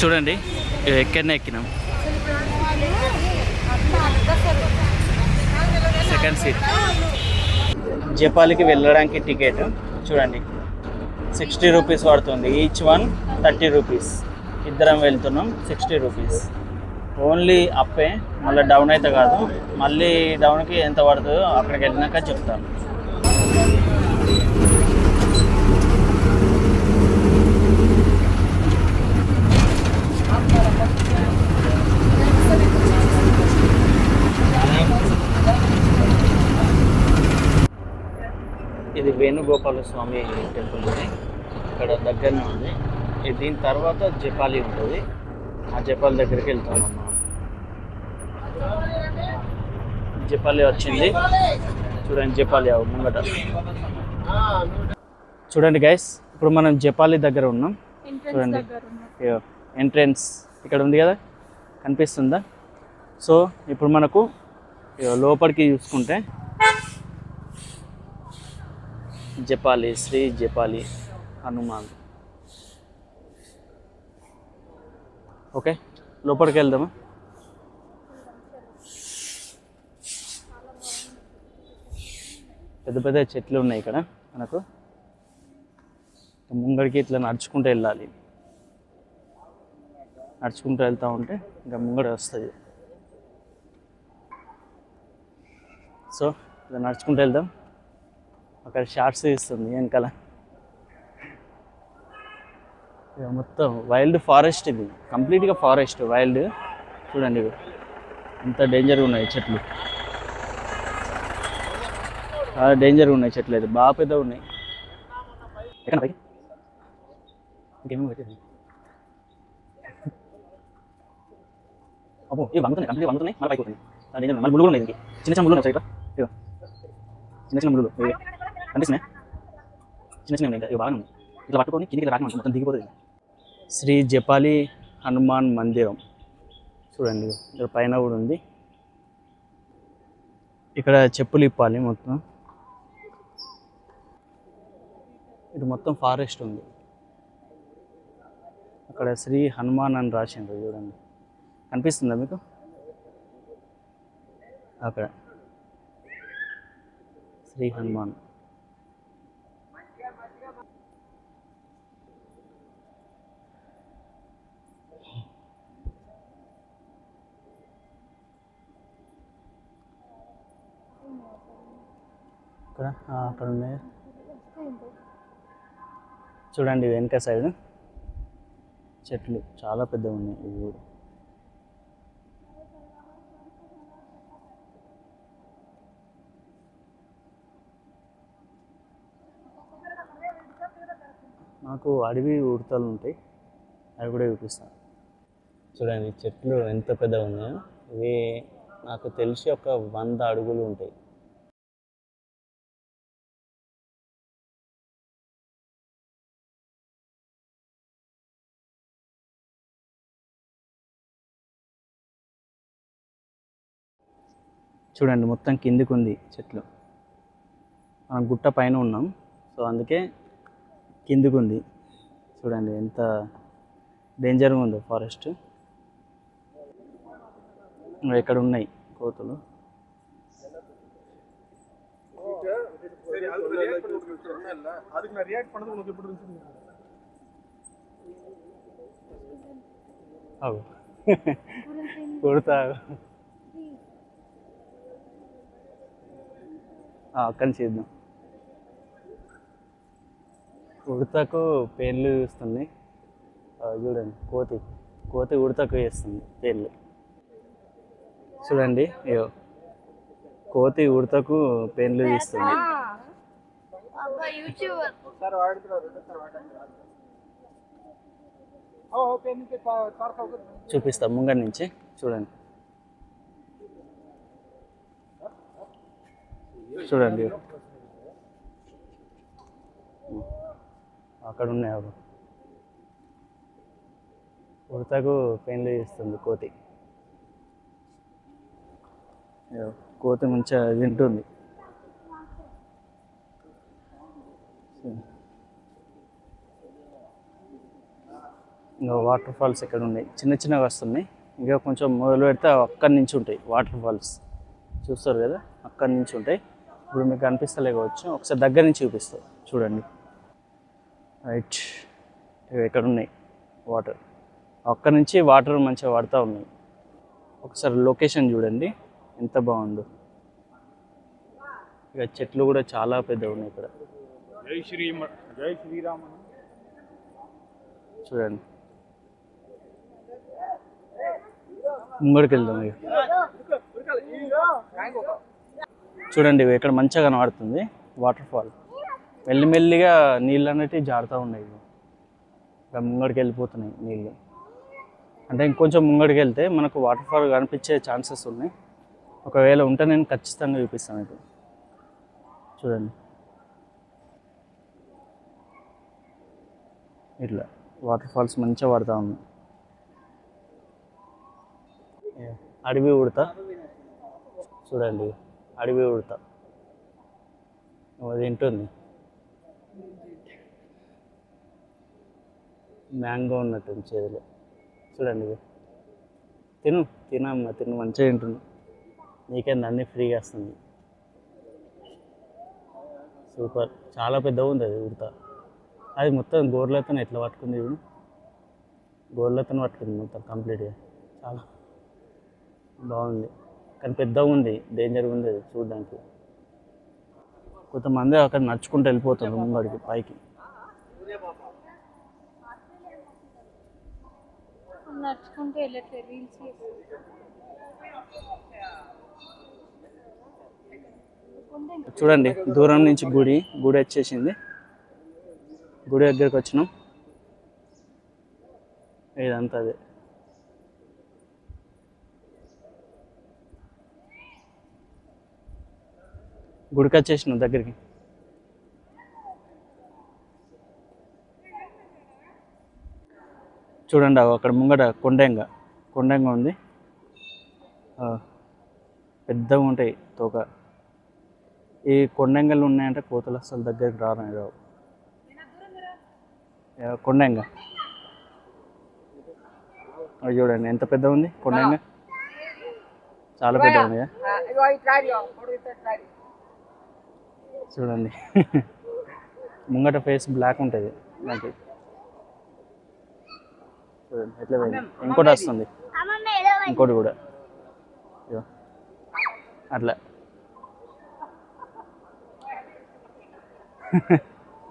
చూడండి ఎక్కడనే ఎక్కినాం, second seat. జపాలికి వెళ్ళడానికి ticket చూడండి 60 రూపీస్ పడుతుంది, ఈచ్ వన్ 30 రూపీస్. ఇద్దరం వెళ్తున్నాం, 60 రూపీస్. ఓన్లీ అప్పే, మళ్ళీ డౌన్ అయితే కాదు. మళ్ళీ డౌన్కి ఎంత పడుతుందో అక్కడికి వెళ్ళినాక చెప్తాను. ఇది వేణుగోపాల స్వామి టెంపుల్ ఉంది, ఇక్కడ దగ్గరనే ఉంది. దీని తర్వాత జపాలి ఉంటుంది, ఆ జపాలి దగ్గరికి వెళ్తాం అమ్మా. జపాలి వచ్చింది చూడండి, జపాలి ముంగట చూడండి గైస్. ఇప్పుడు మనం జపాలి దగ్గర ఉన్నాం చూడండి, ఎంట్రన్స్ ఇక్కడ ఉంది కదా, కనిపిస్తుందా? సో ఇప్పుడు మనకు లోపలికి చూసుకుంటే జపాలి, శ్రీ జపాలి హనుమాన్. ఓకే, లోపలికి వెళ్దామా? పెద్ద పెద్ద చెట్లు ఉన్నాయి ఇక్కడ మనకు. ముంగడికి ఇట్లా నడుచుకుంటూ వెళ్ళాలి, నడుచుకుంటూ వెళ్తూ ఉంటే ఇంకా ముంగడి వస్తుంది. సో ఇలా నడుచుకుంటూ వెళ్దాం. అక్కడ షార్ట్స్ ఇస్తుంది వెనకాల. మొత్తం వైల్డ్ ఫారెస్ట్, ఇది కంప్లీట్గా ఫారెస్ట్ వైల్డ్. చూడండి ఎంత డేంజర్గా ఉన్నాయి చెట్లు, చాలా డేంజర్గా ఉన్నాయి చెట్లు. అయితే బాగా పెద్దగా ఉన్నాయి. ఎక్కడ పైకి ఇంకేమో పెట్టేది. అబ్బో ఇవి వంగుతున్నాయి, కంప్లీట్ వంగుతున్నాయి, మళ్ళీ పైకి పోతున్నాయి. డేంజర్. మళ్ళీ ముళ్ళు ఉన్నాయి, దీనికి చిన్న చిన్న ముళ్ళు ఉన్నాయి సైడ్లో. చిన్న చిన్న ముళ్ళు కనిపిస్తున్నాయి, చిన్న చిన్న ఉన్నాయి. ఇంకా ఇవి బాగా ఉన్నాయి. ఇట్లా పట్టుకొని కిందికి రాక మొత్తం దిగిపోతుంది. శ్రీ జపాలి హనుమాన్ మందిరం చూడండి, ఇక్కడ పైన కూడా ఉంది. ఇక్కడ చెప్పులు ఇప్పాలి మొత్తం. ఇది మొత్తం ఫారెస్ట్ ఉంది. అక్కడ శ్రీ హనుమాన్ అని రాసిండ్రు చూడండి, కనిపిస్తుందా మీకు? అక్కడ శ్రీ హనుమాన్. అక్కడ ఉన్నాయి చూడండి, వెనక సైడ్ చెట్లు చాలా పెద్దగా ఉన్నాయి. ఇవి కూడా నాకు అడవి ఉడతలు ఉంటాయి, అవి కూడా చూపిస్తాను. చూడండి చెట్లు ఎంత పెద్దగా ఉన్నాయో. ఇవి నాకు తెలిసి ఒక 100 అడుగులు ఉంటాయి. చూడండి మొత్తం కిందికి ఉంది చెట్లు. మనం గుట్ట పైన ఉన్నాం, సో అందుకే కిందికి ఉంది. చూడండి ఎంత డేంజర్గా ఉందో ఫారెస్ట్. ఇక్కడ ఉన్నాయి కోతులు. కొడతా అక్కడి చేద్దాం. ఉడతకు పేర్లు చూస్తున్నాయి చూడండి. కోతి ఉడతకు వేస్తుంది పేర్లు చూడండి. కోతి ఉడతకు పేర్లు తీస్తుంది. చూపిస్తాం ముంగడి నుంచి చూడండి. చూడండి అక్కడ ఉన్నాయి అవి. ఉడతకు పెయిన్లు చేస్తుంది కోతి. కోతి మంచిగా తింటుంది. ఇంకా వాటర్ ఫాల్స్ ఇక్కడ ఉన్నాయి, చిన్న చిన్నగా వస్తున్నాయి. ఇంకా కొంచెం మొదలు పెడితే అక్కడి నుంచి ఉంటాయి వాటర్ ఫాల్స్, చూస్తారు కదా అక్కడి నుంచి ఉంటాయి. ఇప్పుడు మీకు కనిపిస్తలే కావచ్చు, ఒకసారి దగ్గర నుంచి చూపిస్తాను చూడండి. రైట్, ఇక్కడ ఉన్నాయి వాటర్, అక్కడి నుంచి వాటర్ మంచిగా పడుతూ ఉన్నాయి. ఒకసారి లొకేషన్ చూడండి ఎంత బాగుందో. ఇక చెట్లు కూడా చాలా పెద్దగా ఉన్నాయి ఇక్కడ. జై శ్రీరామ్ చూడండి. ముంగడికి వెళ్దాం ఇక. చూడండి ఇక్కడ మంచిగా కనబడుతుంది వాటర్ ఫాల్. మెల్లిమెల్లిగా నీళ్ళు అనేటివి జారుతూ ఉన్నాయి. ఇక ముంగడికి వెళ్ళిపోతున్నాయి నీళ్ళు. అంటే ఇంకొంచెం ముంగడికి వెళ్తే మనకు వాటర్ ఫాల్ కనిపించే ఛాన్సెస్ ఉన్నాయి. ఒకవేళ ఉంటే నేను ఖచ్చితంగా చూపిస్తాను మీకు. చూడండి ఇట్లా వాటర్ ఫాల్స్ మంచిగా పడుతూ ఉన్నాయి. అడవి ఉడత చూడండి, అడవి ఉడత అది తింటుంది. మ్యాంగో ఉన్నట్టుంది చేతిలో. చూడండి తినమ్మా తిను, మంచిగా తింటుంది. నీకేంది అన్నీ ఫ్రీగా వస్తుంది. సూపర్, చాలా పెద్దగా ఉంది అది ఉడత. అది మొత్తం గోర్లతో ఎట్లా పట్టుకుంది ఇప్పుడు, గోర్లతో పట్టుకుంది మొత్తం కంప్లీట్గా. చాలా బాగుంది కానీ పెద్దగా ఉంది, డేంజర్గా ఉంది అది చూడడానికి. కొంతమంది అక్కడ నడుచుకుంటూ వెళ్ళిపోతారు ముంగడికి పైకి. చూడండి దూరం నుంచి గుడి వచ్చేసింది. గుడి దగ్గరికి వచ్చినాం. ఇదంతా అదే. గుడికి వచ్చేసినాం దగ్గరికి. చూడండి అక్కడ ముంగట కొండంగా ఉంది. పెద్దగా ఉంటాయి తోక. ఈ కొండంగలు ఉన్నాయంటే కోతులు అసలు దగ్గరికి రావు. కొండంగ అది చూడండి ఎంత పెద్దగా ఉంది కొండంగ, చాలా పెద్దగా ఉంది. చూడండి ముంగట ఫేస్ బ్లాక్ ఉంటుంది దానికి. చూడండి ఎట్లా పోయింది. ఇంకోటి వస్తుంది, ఇంకోటి కూడా అట్లా.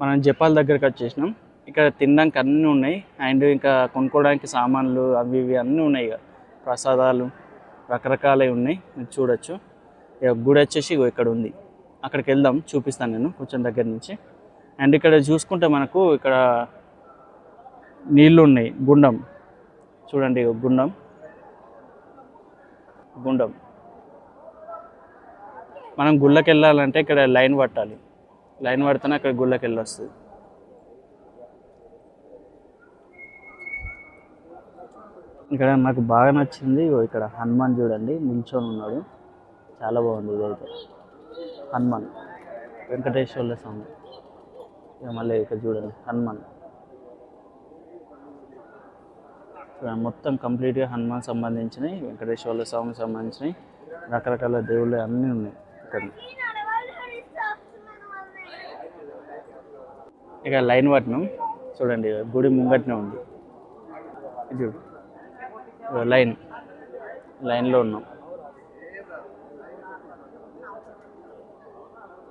మనం జపాల్ దగ్గరికి వచ్చేసినాం. ఇక్కడ తినడానికి అన్నీ ఉన్నాయి, అండ్ ఇంకా కొనుక్కోవడానికి సామాన్లు అవి ఇవి అన్నీ ఉన్నాయి. ఇక ప్రసాదాలు రకరకాలవి ఉన్నాయి, మీరు చూడొచ్చు. ఇక గుడి వచ్చేసి ఇక్కడ ఉంది, అక్కడికి వెళ్దాం, చూపిస్తాను నేను కొంచెం దగ్గర నుంచి. అండ్ ఇక్కడ చూసుకుంటే మనకు ఇక్కడ నీళ్ళు ఉన్నాయి, గుండం చూడండి. గుండం మనం గుళ్ళకి వెళ్ళాలంటే ఇక్కడ లైన్ పట్టాలి. లైన్ పడితేనే అక్కడ గుళ్ళకి వెళ్ళి వస్తుంది. ఇక్కడ నాకు బాగా నచ్చింది ఇక్కడ హనుమాన్ చూడండి నిల్చొని ఉన్నాడు, చాలా బాగుంది. ఇదైతే హనుమాన్, వెంకటేశ్వర్ల స్వామి. ఇక మళ్ళీ ఇక్కడ చూడండి హనుమాన్ మొత్తం కంప్లీట్గా హనుమాన్ సంబంధించినవి, వెంకటేశ్వర్ల స్వామికి సంబంధించినవి, రకరకాల దేవుళ్ళు అన్నీ ఉన్నాయి ఇక్కడ. ఇక లైన్ పట్టినాం చూడండి, గుడి ముంగట్నే ఉంది. ఇది లైన్లో ఉన్నాం.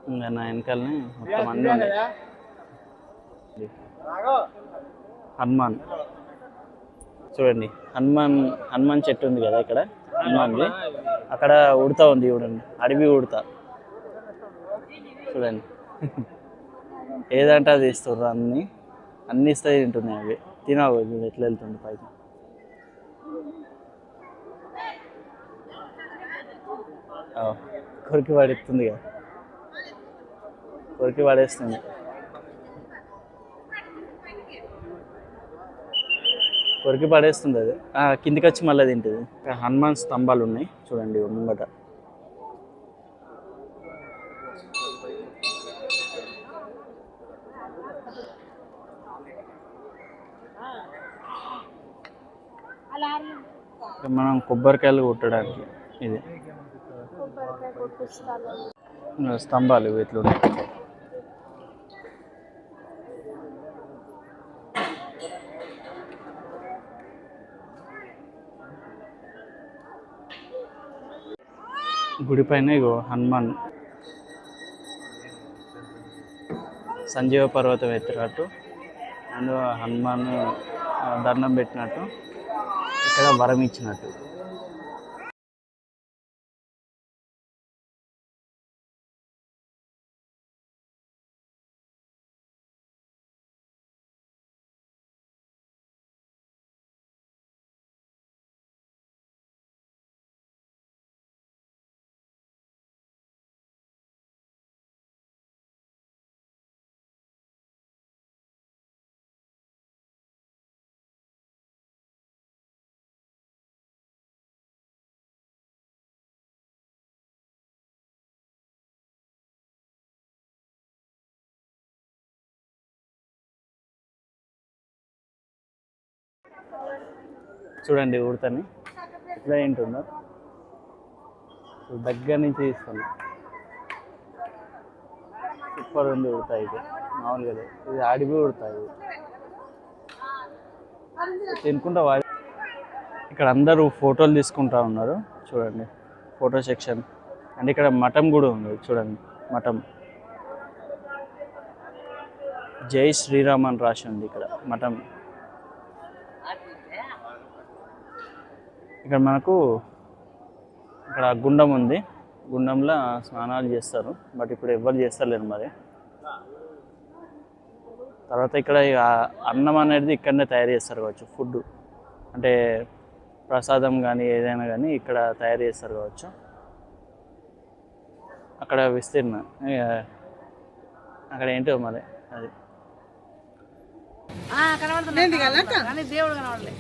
ఇంకా నా వెనకాలనే మొత్తం అన్నీ ఉన్నాయి. హనుమాన్ చూడండి, హనుమాన్ చెట్టు ఉంది కదా ఇక్కడ, హనుమాన్ది. అక్కడ ఉడతా ఉంది చూడండి, అడవి ఉడతా చూడండి. ఏదంటే అది ఇస్తారు, అన్నీ ఇస్తాయి, తింటున్నాయి అవి. తినవు ఎట్లా వెళ్తుంది పైకి. కొరికి పడేస్తుంది కదా, కొరికి పడేస్తుంది. కొరికి పడేస్తుంది అది, కిందికి వచ్చి మళ్ళీ తింటుంది. హనుమాన్ స్తంభాలు ఉన్నాయి చూడండి ముంగట. మనం కొబ్బరికాయలు కొట్టడానికి ఇది స్తంభాలు ఇట్లా గుడి పైన ఇగో హనుమాన్ సంజీవ పర్వతం ఎత్తినట్టు అండ్ హనుమాన్ దండం పెట్టినట్టు ఇక్కడ వరం ఇచ్చినట్టు. చూడండి ఉడతని ఇట్లా ఏంటుందో దగ్గర నుంచి తీస్తుంది. సూపర్ ఉంది ఉడత. ఇది మామూలుగా ఇది ఆడిపోయి ఉడతాయి తినుకుంటా వాడి. ఇక్కడ అందరూ ఫోటోలు తీసుకుంటా ఉన్నారు చూడండి, ఫోటో సెక్షన్. అండ్ ఇక్కడ మఠం కూడా ఉంది చూడండి, మఠం జై శ్రీరామ్ అని రాసి ఉంది ఇక్కడ మఠం. ఇక్కడ మనకు ఇక్కడ గుండం ఉంది, గుండంలో స్నానాలు చేస్తారు, బట్ ఇప్పుడు ఎవరు చేస్తలేరు మరి. తర్వాత ఇక్కడ అన్నం అనేది ఇక్కడనే తయారు చేస్తారు కావచ్చు, ఫుడ్ అంటే ప్రసాదం కానీ ఏదైనా కానీ ఇక్కడ తయారు చేస్తారు కావచ్చు. అక్కడ విస్తీర్ణ అక్కడ ఏంటో మరి అది దేవుడు కనబడలే.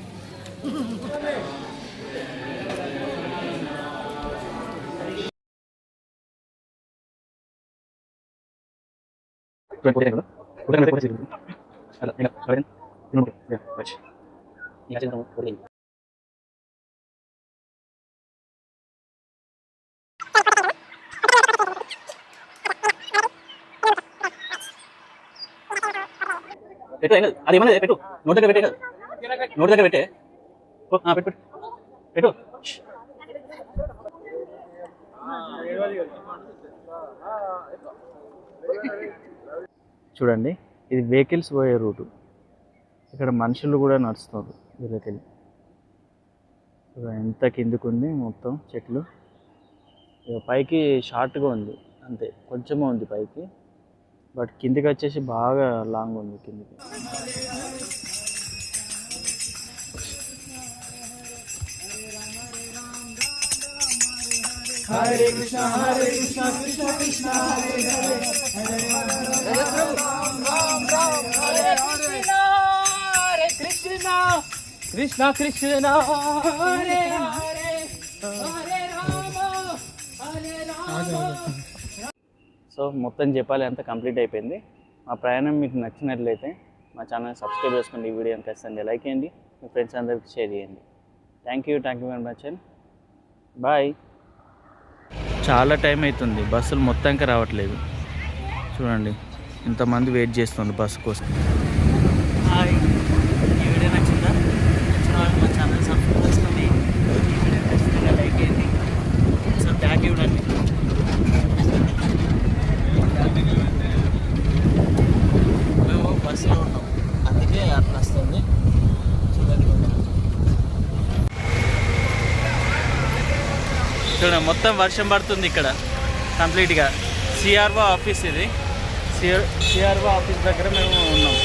అది ఏమన్నా పెట్టు, నోటి దగ్గర పెట్టే కదా, నోటి దగ్గర పెట్టే పెట్టు పెట్టు. చూడండి ఇది వెహికల్స్ పోయే రూటు. ఇక్కడ మనుషులు కూడా నడుస్తారు వీళ్ళకెళ్ళి. ఎంత కిందికి ఉంది మొత్తం చెట్లు. పైకి షార్ట్గా ఉంది అంతే, కొంచెమే ఉంది పైకి, బట్ కిందికి వచ్చేసి బాగా లాంగ్ ఉంది కిందికి. హరే కృష్ణ హరే కృష్ణ కృష్ణ కృష్ణ హరే హరే హరే రామ రామ రామ హరే హరే కృష్ణ కృష్ణ కృష్ణ హరే హరే హరే రామ హరే రామ. సో మొత్తం చెప్పాలి అంతా కంప్లీట్ అయిపోయింది. మా ప్రయాణం మీకు నచ్చినట్లయితే మా ఛానల్ సబ్స్క్రైబ్ చేసుకోండి, ఈ వీడియోని ఖచ్చితంగా లైక్ చేయండి, మీ ఫ్రెండ్స్ అందరికీ షేర్ చేయండి. Thank you very much and bye. చాలా టైం అవుతుంది, బస్సులు మొత్తానికి రావట్లేదు. చూడండి ఇంతమంది వెయిట్ చేస్తుంది బస్సు కోసం. హాయ్, ఈ వీడియో నచ్చిందా? నచ్చిన వాళ్ళు మా ఛానల్ సబ్స్క్రైబ్ చేసుకోండి, ఈ వీడియో ఖచ్చితంగా లైక్ చేయండి. సో థ్యాంక్ యూ అండి. మేము బస్సులో ఉన్నాం, అందుకే అట్లా వస్తుంది. చూడండి మొత్తం వర్షం పడుతుంది ఇక్కడ కంప్లీట్గా. సిఆర్ఓ ఆఫీస్ ఇది, సిఆర్ఓ ఆఫీస్ దగ్గర మేము ఉన్నాం.